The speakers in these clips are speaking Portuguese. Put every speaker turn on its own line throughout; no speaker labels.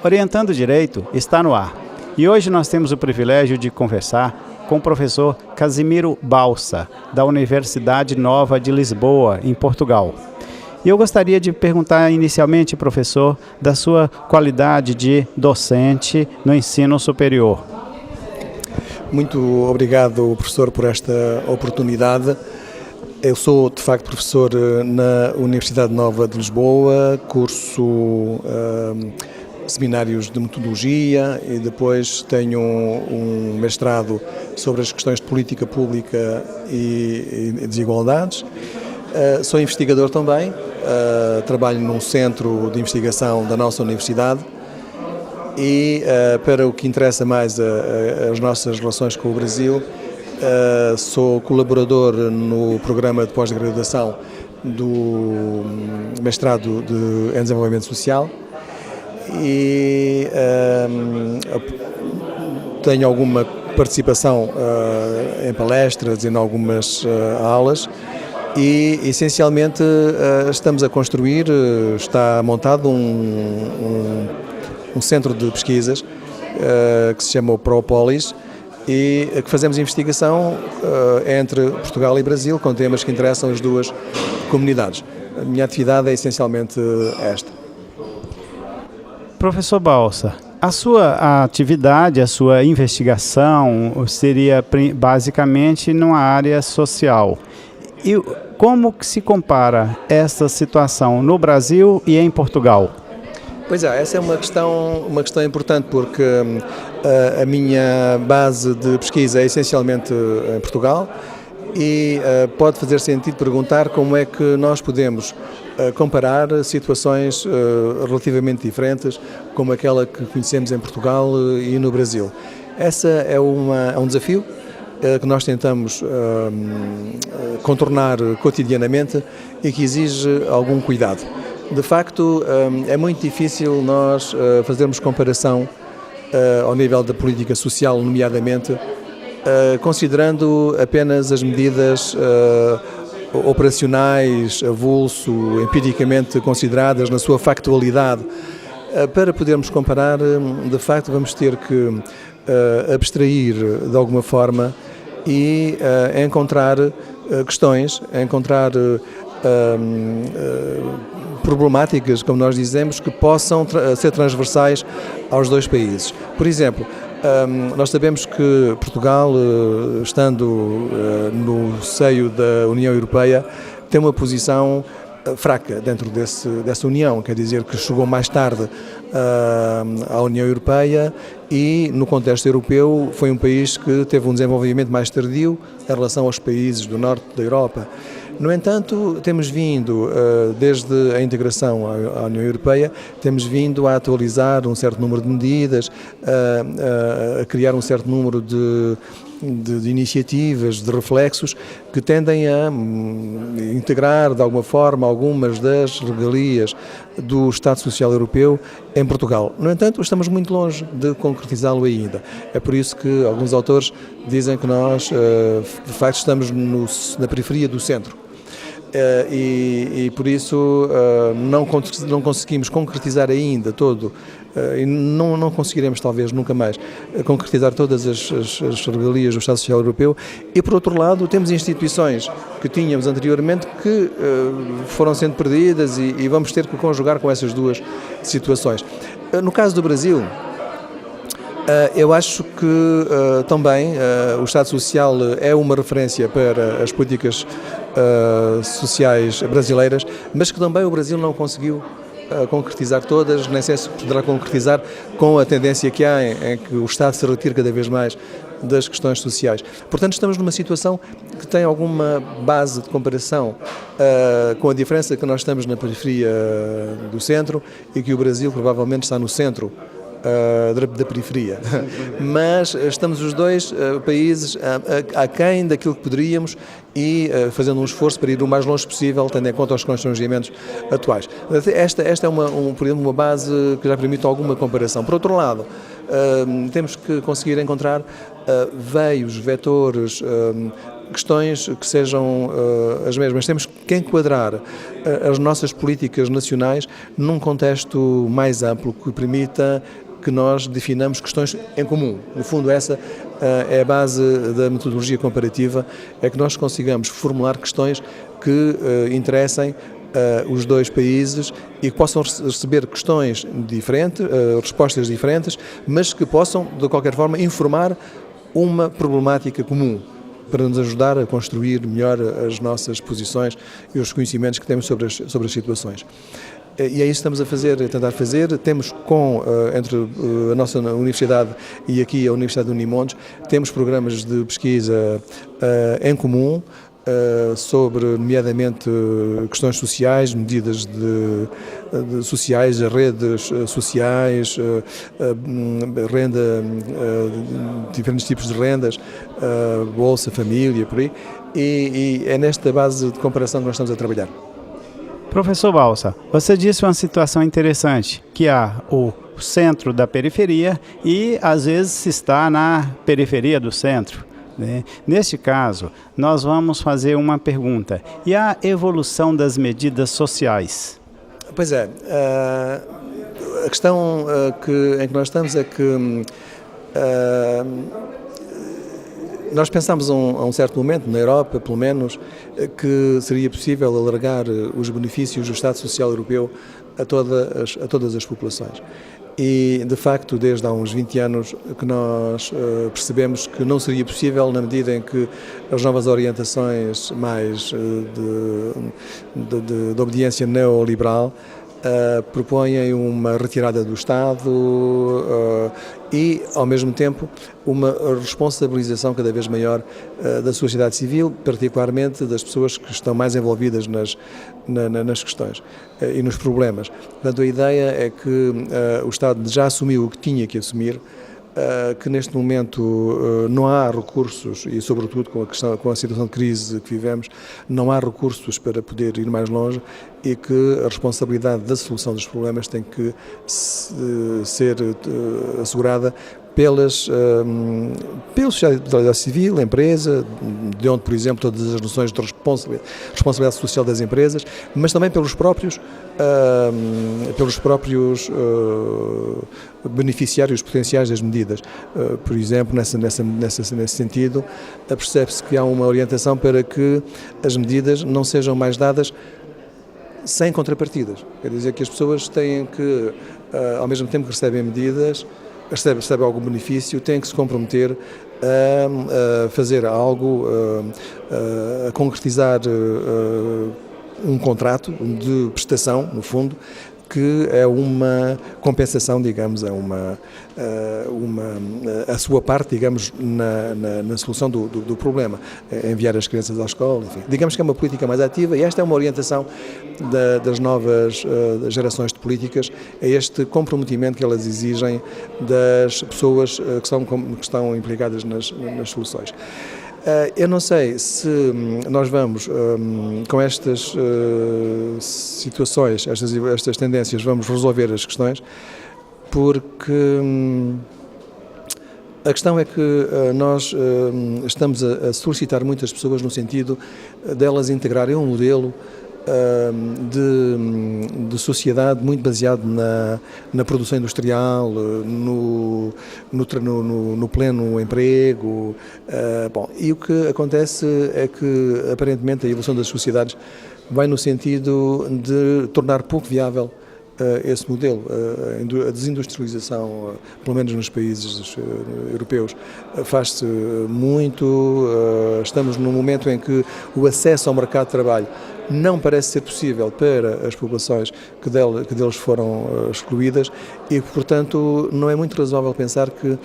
Orientando Direito está no ar. E hoje nós temos o privilégio de conversar com o professor Casimiro Balsa, da Universidade Nova de Lisboa, em Portugal. E eu gostaria de perguntar inicialmente, professor, da sua qualidade de docente no ensino superior.
Muito obrigado, professor, por esta oportunidade. Eu sou, de facto, professor na Universidade Nova de Lisboa, curso seminários de metodologia e depois tenho um mestrado sobre as questões de política pública e desigualdades. Sou investigador também, trabalho num centro de investigação da nossa universidade e, para o que interessa mais as nossas relações com o Brasil, sou colaborador no programa de pós-graduação do mestrado em desenvolvimento social e tenho alguma participação em palestras e em algumas aulas e essencialmente estamos a construir, está montado um centro de pesquisas que se chama o Propolis e que fazemos investigação entre Portugal e Brasil com temas que interessam as duas comunidades. A minha atividade é essencialmente esta.
Professor Balsa, a sua atividade, a sua investigação seria basicamente numa área social. E como que se compara essa situação no Brasil e em Portugal?
Pois é, essa é uma questão importante porque a minha base de pesquisa é essencialmente em Portugal e pode fazer sentido perguntar como é que nós podemos comparar situações relativamente diferentes como aquela que conhecemos em Portugal e no Brasil. Essa é um desafio que nós tentamos contornar cotidianamente e que exige algum cuidado. De facto, é muito difícil nós fazermos comparação ao nível da política social, nomeadamente, considerando apenas as medidas operacionais, avulso, empiricamente consideradas na sua factualidade. Para podermos comparar, de facto, vamos ter que abstrair de alguma forma e encontrar questões, encontrar problemáticas, como nós dizemos, que possam ser transversais aos dois países. Por exemplo, nós sabemos que Portugal, estando no seio da União Europeia, tem uma posição fraca dentro dessa União, quer dizer que chegou mais tarde à União Europeia e, no contexto europeu, foi um país que teve um desenvolvimento mais tardio em relação aos países do norte da Europa. No entanto, temos vindo, desde a integração à União Europeia, temos vindo a atualizar um certo número de medidas, a criar um certo número de iniciativas, de reflexos, que tendem a integrar, de alguma forma, algumas das regalias do Estado Social Europeu em Portugal. No entanto, estamos muito longe de concretizá-lo ainda. É por isso que alguns autores dizem que nós, de facto, estamos na periferia do centro. E por isso não conseguimos concretizar ainda todo, e não conseguiremos talvez nunca mais concretizar todas as regalias do Estado Social Europeu e, por outro lado, temos instituições que tínhamos anteriormente que foram sendo perdidas e vamos ter que conjugar com essas duas situações. No caso do Brasil, eu acho que também o Estado Social é uma referência para as políticas sociais brasileiras, mas que também o Brasil não conseguiu concretizar todas, nem sei se poderá concretizar com a tendência que há em que o Estado se retire cada vez mais das questões sociais. Portanto, estamos numa situação que tem alguma base de comparação com a diferença que nós estamos na periferia do centro e que o Brasil provavelmente está no centro da periferia, mas estamos os dois países aquém daquilo que poderíamos e fazendo um esforço para ir o mais longe possível, tendo em conta os constrangimentos atuais. Esta é por exemplo, uma base que já permite alguma comparação. Por outro lado, temos que conseguir encontrar vetores questões que sejam as mesmas. Temos que enquadrar as nossas políticas nacionais num contexto mais amplo que permita que nós definamos questões em comum. No fundo, essa é a base da metodologia comparativa, é que nós consigamos formular questões que interessem os dois países e que possam receber questões diferentes, respostas diferentes, mas que possam, de qualquer forma, informar uma problemática comum, para nos ajudar a construir melhor as nossas posições e os conhecimentos que temos sobre as situações. E é isso que estamos a tentar fazer. Temos entre a nossa universidade e aqui a Universidade de Unimontes, temos programas de pesquisa em comum, sobre, nomeadamente, questões sociais, medidas sociais, redes sociais, renda, diferentes tipos de rendas, bolsa, família, por aí, e é nesta base de comparação que nós estamos a trabalhar.
Professor Balsa, você disse uma situação interessante, que há o centro da periferia e, às vezes, se está na periferia do centro. Neste caso, nós vamos fazer uma pergunta. E a evolução das medidas sociais?
Pois é, a questão em que nós estamos é que nós pensámos a um certo momento, na Europa pelo menos, que seria possível alargar os benefícios do Estado Social Europeu a todas as populações. E, de facto, desde há uns 20 anos que nós percebemos que não seria possível, na medida em que as novas orientações mais de obediência neoliberal propõem uma retirada do Estado e, ao mesmo tempo, uma responsabilização cada vez maior da sociedade civil, particularmente das pessoas que estão mais envolvidas nas questões e nos problemas. Portanto, a ideia é que o Estado já assumiu o que tinha que assumir, que neste momento não há recursos, e sobretudo com a situação de crise que vivemos, não há recursos para poder ir mais longe e que a responsabilidade da solução dos problemas tem que ser assegurada pela sociedade civil, a empresa, de onde, por exemplo, todas as noções de responsabilidade social das empresas, mas também pelos próprios beneficiários potenciais das medidas. Por exemplo, nesse sentido, percebe-se que há uma orientação para que as medidas não sejam mais dadas sem contrapartidas. Quer dizer que as pessoas têm que, ao mesmo tempo que recebem medidas, recebe algum benefício, tem que se comprometer a fazer algo, a concretizar um contrato de prestação, no fundo, que é uma compensação, digamos, a sua parte, digamos, na solução do problema. Enviar as crianças à escola, enfim. Digamos que é uma política mais ativa e esta é uma orientação das novas gerações de políticas, é este comprometimento que elas exigem das pessoas que estão implicadas nas soluções. Eu não sei se nós vamos, com estas situações, estas tendências, vamos resolver as questões, porque a questão é que nós estamos a solicitar muitas pessoas no sentido delas integrarem um modelo de sociedade muito baseado na produção industrial, no pleno emprego. E o que acontece é que, aparentemente, a evolução das sociedades vai no sentido de tornar pouco viável esse modelo. A desindustrialização, pelo menos nos países europeus, faz-se muito. Estamos num momento em que o acesso ao mercado de trabalho não parece ser possível para as populações que deles foram excluídas e, portanto, não é muito razoável pensar que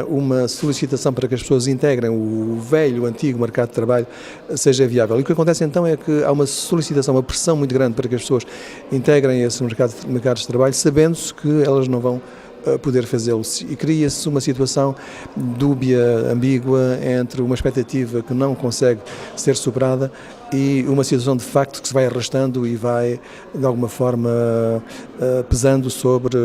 uma solicitação para que as pessoas integrem o antigo mercado de trabalho seja viável. E o que acontece então é que há uma solicitação, uma pressão muito grande para que as pessoas integrem esse mercado de trabalho, sabendo-se que elas não vão poder fazê-lo, e cria-se uma situação dúbia, ambígua, entre uma expectativa que não consegue ser superada e uma situação de facto que se vai arrastando e vai, de alguma forma, pesando sobre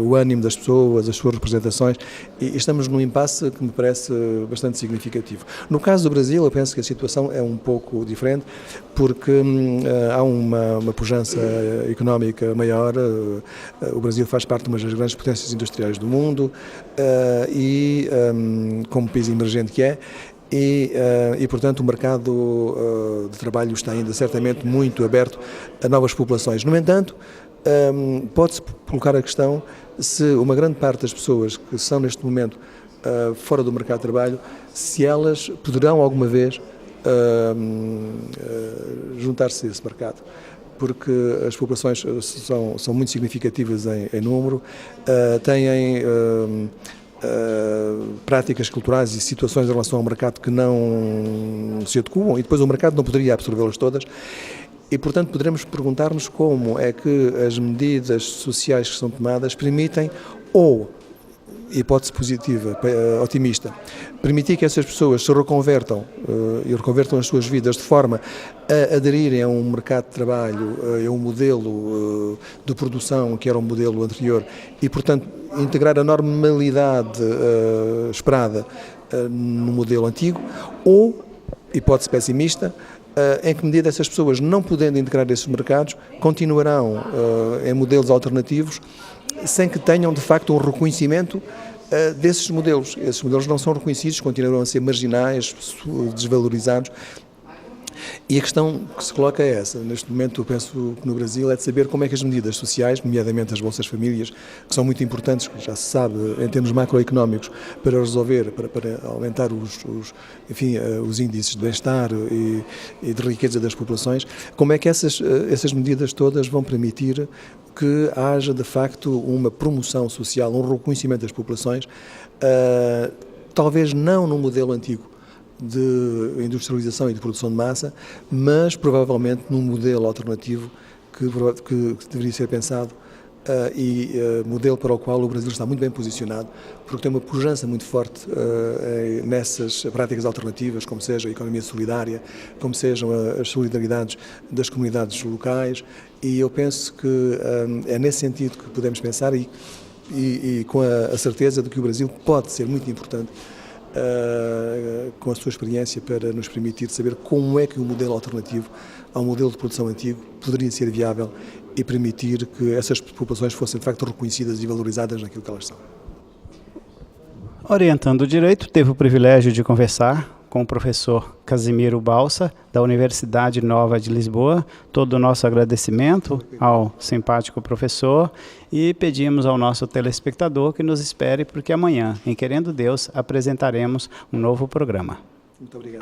o ânimo das pessoas, as suas representações, e estamos num impasse que me parece bastante significativo. No caso do Brasil, eu penso que a situação é um pouco diferente, porque há uma pujança económica maior. O Brasil faz parte de uma das grandes potências industriais do mundo e, como país emergente que é, e, portanto, o mercado de trabalho está ainda certamente muito aberto a novas populações. No entanto, pode-se colocar a questão se uma grande parte das pessoas que são neste momento fora do mercado de trabalho, se elas poderão alguma vez juntar-se a esse mercado, porque as populações são muito significativas em número, têm práticas culturais e situações em relação ao mercado que não se adequam e depois o mercado não poderia absorvê-las todas e, portanto, poderemos perguntar-nos como é que as medidas sociais que são tomadas permitem, ou, hipótese positiva, otimista, permitir que essas pessoas se reconvertam e reconvertam as suas vidas de forma a aderirem a um mercado de trabalho, a um modelo de produção que era um modelo anterior e, portanto, integrar a normalidade esperada no modelo antigo, ou, hipótese pessimista, em que medida essas pessoas, não podendo integrar esses mercados, continuarão em modelos alternativos sem que tenham, de facto, um reconhecimento desses modelos. Esses modelos não são reconhecidos, continuarão a ser marginais, desvalorizados. E a questão que se coloca é essa. Neste momento, eu penso que no Brasil é de saber como é que as medidas sociais, nomeadamente as bolsas famílias, que são muito importantes, que já se sabe, em termos macroeconómicos, para resolver, para aumentar os índices de bem-estar e de riqueza das populações, como é que essas medidas todas vão permitir que haja, de facto, uma promoção social, um reconhecimento das populações, talvez não no modelo antigo de industrialização e de produção de massa, mas provavelmente num modelo alternativo que deveria ser pensado modelo para o qual o Brasil está muito bem posicionado, porque tem uma pujança muito forte nessas práticas alternativas, como seja a economia solidária, como sejam as solidariedades das comunidades locais, e eu penso que é nesse sentido que podemos pensar e com a certeza de que o Brasil pode ser muito importante com a sua experiência para nos permitir saber como é que o modelo alternativo ao modelo de produção antigo poderia ser viável e permitir que essas populações fossem de facto reconhecidas e valorizadas naquilo que elas são.
Orientando o direito, teve o privilégio de conversar com o professor Casimiro Balsa, da Universidade Nova de Lisboa. Todo o nosso agradecimento ao simpático professor e pedimos ao nosso telespectador que nos espere, porque amanhã, em Querendo Deus, apresentaremos um novo programa.
Muito obrigado.